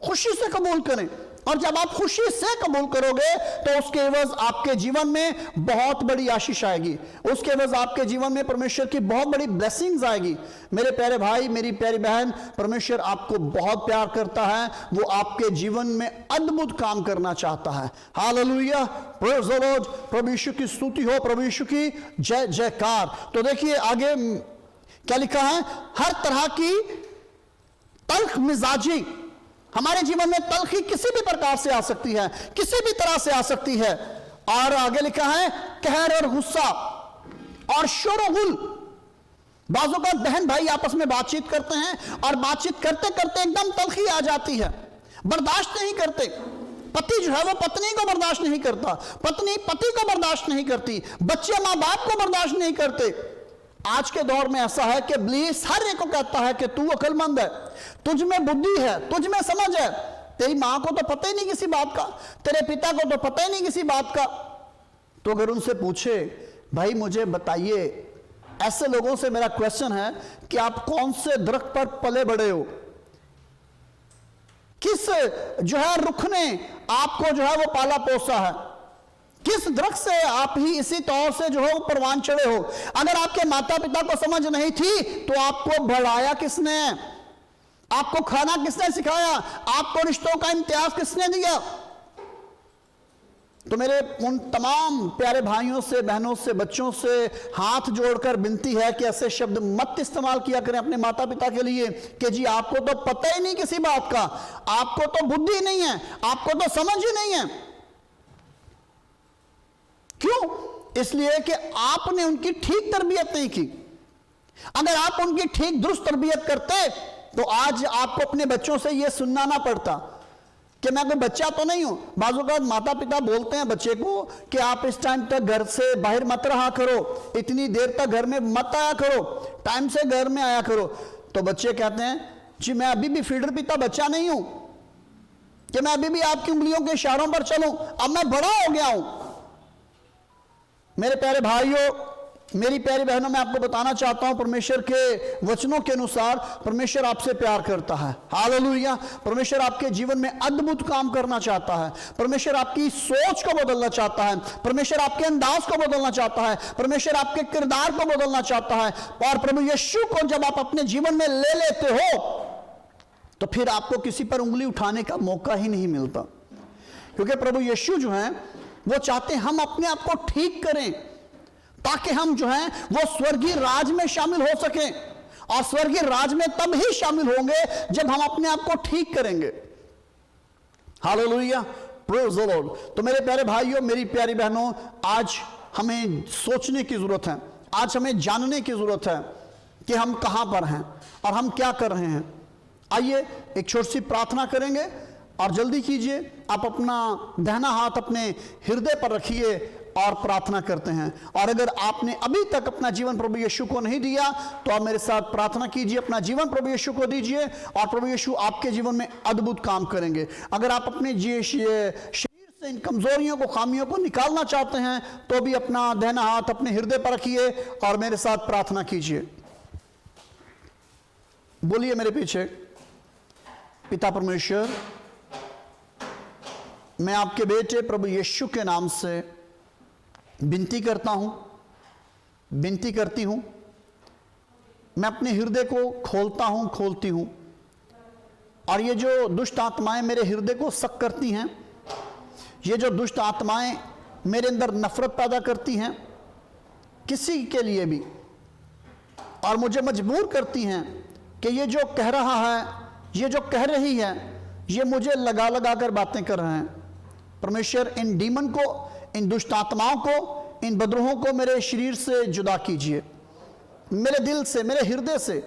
खुशी से कबूल करें। और जब आप खुशी से कबूल करोगे तो उसके एवज आपके जीवन में बहुत बड़ी आशीष आएगी, उसके एवज आपके जीवन में परमेश्वर की बहुत बड़ी ब्लेसिंग्स आएगी। मेरे प्यारे भाई, मेरी प्यारी बहन, परमेश्वर आपको बहुत प्यार करता है, वो आपके जीवन में अद्भुत काम करना चाहता है। हालेलुया, प्रेज़ द लॉर्ड, प्रभु यीशु की स्तुति हो, प्रभु यीशु की जय जयकार। तो देखिए आगे क्या लिखा है, हर तरह की तल्ख मिजाजी, हमारे जीवन में तलखी किसी भी प्रकार से आ सकती है, किसी भी तरह से आ सकती है। और आगे लिखा है कहर और गुस्सा और शोरगुल। बाजों का बहन भाई आपस में बातचीत करते हैं और बातचीत करते करते एकदम तलखी आ जाती है, बर्दाश्त नहीं करते। पति जो है वो पत्नी को बर्दाश्त नहीं करता, पत्नी पति को बर्दाश्त नहीं करती, बच्चे माँ बाप को बर्दाश्त नहीं करते। आज के दौर में ऐसा है कि इब्लीस हर एक को कहता है कि तू अक्लमंद है, तुझ में बुद्धि है, तुझ में समझ है, तेरी मां को तो पता ही नहीं किसी बात का, तेरे पिता को तो पता ही नहीं किसी बात का। तो अगर उनसे पूछे, भाई मुझे बताइए, ऐसे लोगों से मेरा क्वेश्चन है कि आप कौन से दरख्त पर पले बड़े हो, किस जो है रुख ने आपको जो है वो पाला पोसा है, किस दरख्त से आप ही इसी तौर से जो है वो परवान चढ़े हो। अगर आपके माता पिता को समझ नहीं थी तो आपको बढ़ाया किसने, आपको खाना किसने सिखाया, आपको रिश्तों का इम्तियाज किसने दिया। तो मेरे उन तमाम प्यारे भाइयों से, बहनों से, बच्चों से हाथ जोड़कर विनती है कि ऐसे शब्द मत इस्तेमाल किया करें अपने माता पिता के लिए कि जी आपको तो पता ही नहीं किसी बात का, आपको तो बुद्धि नहीं है, आपको तो समझ ही नहीं है। क्यों? इसलिए कि आपने उनकी ठीक तरबियत नहीं की। अगर आप उनकी ठीक दुरुस्त तरबियत करते तो आज आपको अपने बच्चों से यह सुनना ना पड़ता कि मैं कोई बच्चा तो नहीं हूं। बाजू का माता पिता बोलते हैं बच्चे को कि आप इस टाइम तक घर से बाहर मत रहा करो, इतनी देर तक घर में मत आया करो, टाइम से घर में आया करो। तो बच्चे कहते हैं जी मैं अभी भी फीडर पीता बच्चा नहीं हूं कि मैं अभी भी आपकी उंगलियों के इशारों पर चलूं, अब मैं बड़ा हो गया हूं। मेरे प्यारे भाइयों, मेरी प्यारी बहनों, मैं आपको बताना चाहता हूं परमेश्वर के वचनों के अनुसार परमेश्वर आपसे प्यार करता है। हालेलुया। परमेश्वर आपके जीवन में अद्भुत काम करना चाहता है, परमेश्वर आपकी सोच को बदलना चाहता है, परमेश्वर आपके अंदाज को बदलना चाहता है, परमेश्वर आपके किरदार को बदलना चाहता है। और प्रभु यीशु को जब आप अपने जीवन में ले लेते हो तो फिर आपको किसी पर उंगली उठाने का मौका ही नहीं मिलता, क्योंकि प्रभु यीशु जो है वो चाहते हम अपने आप को ठीक करें ताकि हम जो है वो स्वर्गीय राज में शामिल हो सकें। और स्वर्गीय राज में तब ही शामिल होंगे जब हम अपने आप को ठीक करेंगे। Hallelujah, praise the Lord. तो मेरे प्यारे भाइयों, मेरी प्यारी बहनों, आज हमें सोचने की जरूरत है, आज हमें जानने की जरूरत है कि हम कहां पर हैं और हम क्या कर रहे हैं। आइए एक छोटी सी प्रार्थना करेंगे और जल्दी कीजिए, आप अपना दाहिना हाथ अपने हृदय पर रखिए और प्रार्थना करते हैं। और अगर आपने अभी तक अपना जीवन प्रभु यीशु को नहीं दिया तो आप मेरे साथ प्रार्थना कीजिए, अपना जीवन प्रभु यीशु को दीजिए और प्रभु यीशु आपके जीवन में अद्भुत काम करेंगे। अगर आप अपने शरीर से इन कमजोरियों को, खामियों को निकालना चाहते हैं तो भी अपना दाहिना हाथ अपने हृदय पर रखिए और मेरे साथ प्रार्थना कीजिए। बोलिए मेरे पीछे, पिता परमेश्वर, मैं आपके बेटे प्रभु यीशु के नाम से विनती करता हूं, विनती करती हूं, मैं अपने हृदय को खोलता हूं, खोलती हूं, और ये जो दुष्ट आत्माएं मेरे हृदय को सक करती हैं, ये जो दुष्ट आत्माएं मेरे अंदर नफरत पैदा करती हैं किसी के लिए भी, और मुझे मजबूर करती हैं कि ये जो कह रहा है, ये जो कह रही है, ये मुझे लगा लगा कर बातें कर रहे हैं। परमेश्वर, इन डीमन को, इन दुष्ट आत्माओं को, इन बदरूहों को मेरे शरीर से जुदा कीजिए, मेरे दिल से, मेरे हृदय से,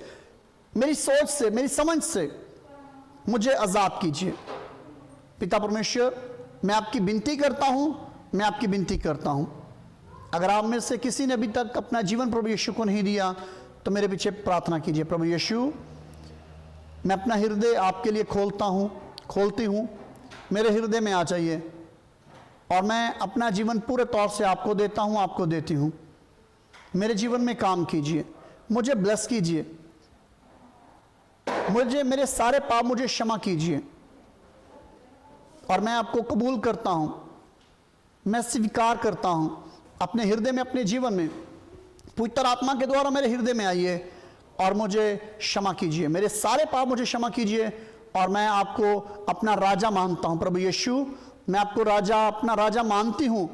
मेरी सोच से, मेरी समझ से मुझे आजाद कीजिए। पिता परमेश्वर, मैं आपकी विनती करता हूं, मैं आपकी विनती करता हूं। अगर आप में से किसी ने अभी तक अपना जीवन प्रभु यीशु को नहीं दिया तो मेरे पीछे प्रार्थना कीजिए। प्रभु यीशु, मैं अपना हृदय आपके लिए खोलता हूं, खोलती हूं, मेरे हृदय में आ जाइए और मैं अपना जीवन पूरे तौर से आपको देता हूं, आपको देती हूं। मेरे जीवन में काम कीजिए, मुझे ब्लेस कीजिए, मुझे मेरे सारे पाप मुझे क्षमा कीजिए और मैं आपको कबूल करता हूं, मैं स्वीकार करता हूं अपने हृदय में, अपने जीवन में। पवित्र आत्मा के द्वारा मेरे हृदय में आइए और मुझे क्षमा कीजिए, मेरे सारे पाप मुझे क्षमा कीजिए और मैं आपको अपना राजा मानता हूं। प्रभु यीशु, मैं आपको राजा, अपना राजा मानती हूं,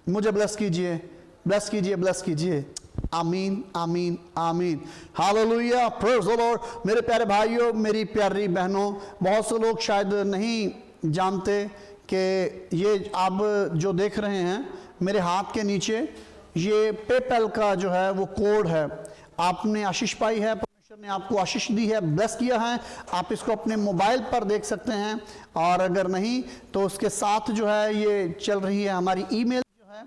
मुझे ब्लेस कीजिए, ब्लेस कीजिए, ब्लेस कीजिए। आमीन, आमीन, आमीन। Hallelujah, praise the Lord. मेरे प्यारे भाइयों, मेरी प्यारी बहनों, बहुत से लोग शायद नहीं जानते कि ये आप जो देख रहे हैं मेरे हाथ के नीचे, ये पेपैल का जो है वो कोड है। आपने आशीष पाई है, परमेश्वर ने आपको आशीष दी है, ब्लेस किया है। आप इसको अपने मोबाइल पर देख सकते हैं, और अगर नहीं तो उसके साथ जो है ये चल रही है हमारी ईमेल, जो है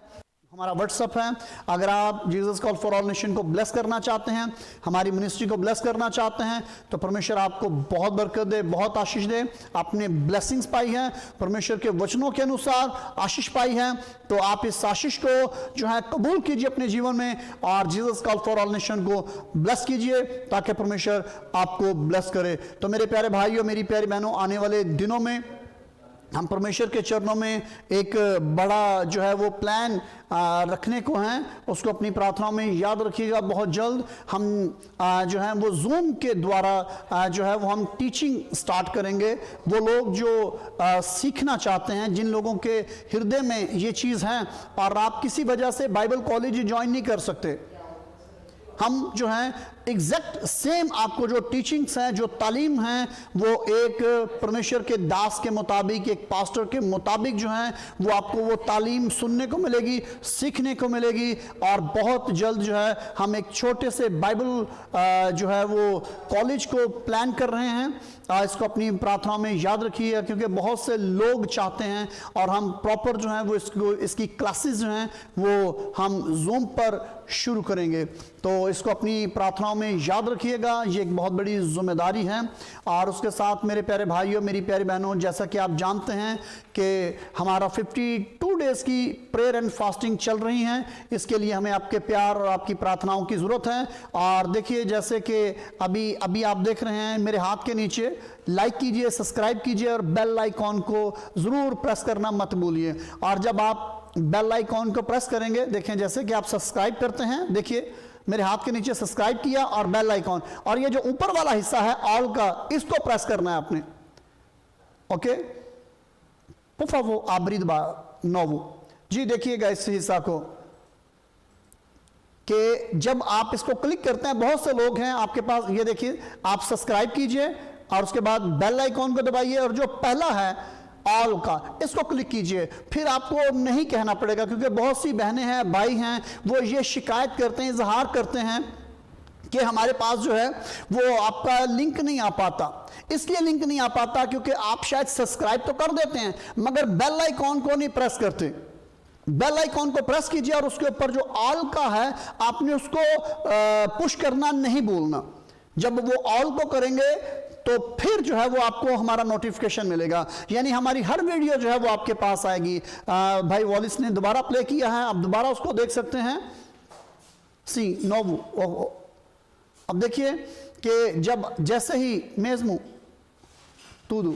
हमारा व्हाट्सअप है। अगर आप Jesus call for all nation को ब्लेस करना चाहते हैं, हमारी मिनिस्ट्री को ब्लेस करना चाहते हैं, तो परमेश्वर आपको बहुत बरकत दे, बहुत आशीष दे। आपने ब्लेसिंग्स पाई है, परमेश्वर के वचनों के अनुसार आशीष पाई है, तो आप इस आशीष को जो है कबूल कीजिए अपने जीवन में और Jesus call for all nation को ब्लेस कीजिए ताकि परमेश्वर आपको ब्लेस करे। तो मेरे प्यारे भाइयों, मेरी प्यारी बहनों, आने वाले दिनों में हम परमेश्वर के चरणों में एक बड़ा जो है वो प्लान रखने को हैं, उसको अपनी प्रार्थनाओं में याद रखिएगा। बहुत जल्द हम जो है वो जूम के द्वारा जो है वो हम टीचिंग स्टार्ट करेंगे। वो लोग जो सीखना चाहते हैं, जिन लोगों के हृदय में ये चीज़ है और आप किसी वजह से बाइबल कॉलेज ज्वाइन नहीं कर सकते, हम जो है एग्जैक्ट सेम आपको जो टीचिंग्स हैं, जो तालीम हैं, वो एक परमेश्वर के दास के मुताबिक, एक पास्टर के मुताबिक जो है वो आपको वो तालीम सुनने को मिलेगी, सीखने को मिलेगी। और बहुत जल्द जो है हम एक छोटे से बाइबल जो है वो कॉलेज को प्लान कर रहे हैं। इसको अपनी प्रार्थनाओं में याद रखिए, क्योंकि बहुत से लोग चाहते हैं और हम प्रॉपर जो है वो इसकी क्लासेस जो हैं वो हम जूम पर शुरू करेंगे। तो इसको अपनी प्रार्थनाओं में याद रखिएगा, ये एक बहुत बड़ी जिम्मेदारी है। और उसके साथ मेरे प्यारे भाइयों, मेरी प्यारी बहनों, जैसा कि आप जानते हैं कि हमारा 52 डेज की प्रेयर एंड फास्टिंग चल रही हैं। इसके लिए हमें आपके प्यार और आपकी प्रार्थनाओं की ज़रूरत है। और देखिए, जैसे कि अभी आप देख रहे हैं मेरे हाथ के नीचे, लाइक कीजिए, सब्सक्राइब कीजिए और बेल आइकॉन को ज़रूर प्रेस करना मत भूलिए। और जब आप बेल आइकॉन को प्रेस करेंगे, देखें जैसे कि आप सब्सक्राइब करते हैं, देखिए मेरे हाथ के नीचे सब्सक्राइब किया और बेल आइकॉन, और ये जो ऊपर वाला हिस्सा है ऑल का, इसको प्रेस करना है आपने। ओके, पुफावो आबरीद बा नोवो जी, देखिएगा इस हिस्सा को, कि जब आप इसको क्लिक करते हैं, बहुत से लोग हैं आपके पास, ये देखिए, आप सब्सक्राइब कीजिए और उसके बाद बेल आइकॉन को दबाइए और जो पहला है ऑल का, इसको क्लिक कीजिए। फिर आपको नहीं कहना पड़ेगा, क्योंकि बहुत सी बहनें हैं, भाई हैं, वो ये शिकायत करते हैं, इजहार करते हैं कि हमारे पास जो है वो आपका लिंक नहीं आ पाता। इसलिए लिंक नहीं आ पाता क्योंकि आप शायद सब्सक्राइब तो कर देते हैं मगर बेल आइकॉन को नहीं प्रेस करते। बेल आइकॉन को प्रेस कीजिए और उसके ऊपर जो ऑल का है आपने उसको पुश करना नहीं भूलना। जब वो ऑल को करेंगे तो फिर जो है वो आपको हमारा नोटिफिकेशन मिलेगा, यानी हमारी हर वीडियो जो है वो आपके पास आएगी। भाई वॉलिस ने दोबारा प्ले किया है, आप दोबारा उसको देख सकते हैं। सी नोवू, अब देखिए कि जब जैसे ही मेजमू तूदू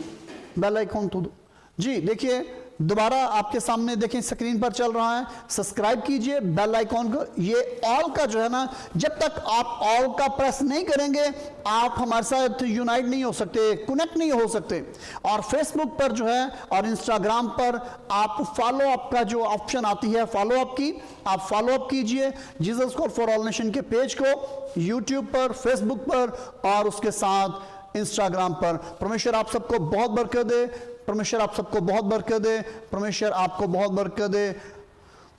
बेल आइकॉन तूदू, जी देखिए दोबारा आपके सामने देखें स्क्रीन पर चल रहा है। सब्सक्राइब कीजिए, बेल आइकॉन को, ये ऑल का जो है ना, जब तक आप ऑल का प्रेस नहीं करेंगे आप हमारे साथ यूनाइट नहीं हो सकते, कनेक्ट नहीं हो सकते। और फेसबुक पर जो है और इंस्टाग्राम पर आप फॉलो अप का जो ऑप्शन आती है, फॉलो अप की, आप फॉलो अप कीजिए Jesus call for all nation के पेज को, यूट्यूब पर, फेसबुक पर और उसके साथ इंस्टाग्राम पर। परमेश्वर आप सबको बहुत बरकत दे, परमेश्वर आप सबको बहुत बरकत दे, परमेश्वर आपको बहुत बरकत दे।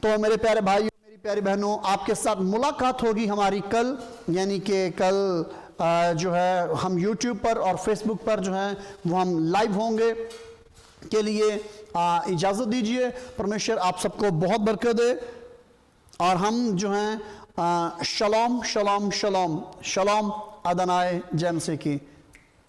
तो मेरे प्यारे भाइयों, मेरी प्यारी बहनों, आपके साथ मुलाकात होगी हमारी कल, यानी कि कल जो है हम YouTube पर और Facebook पर जो है वो हम लाइव होंगे। के लिए इजाज़त दीजिए। परमेश्वर आप सबको बहुत बरकत दे और हम जो हैं शलोम शलोम शलोम शलोम अदनाए जैमसे की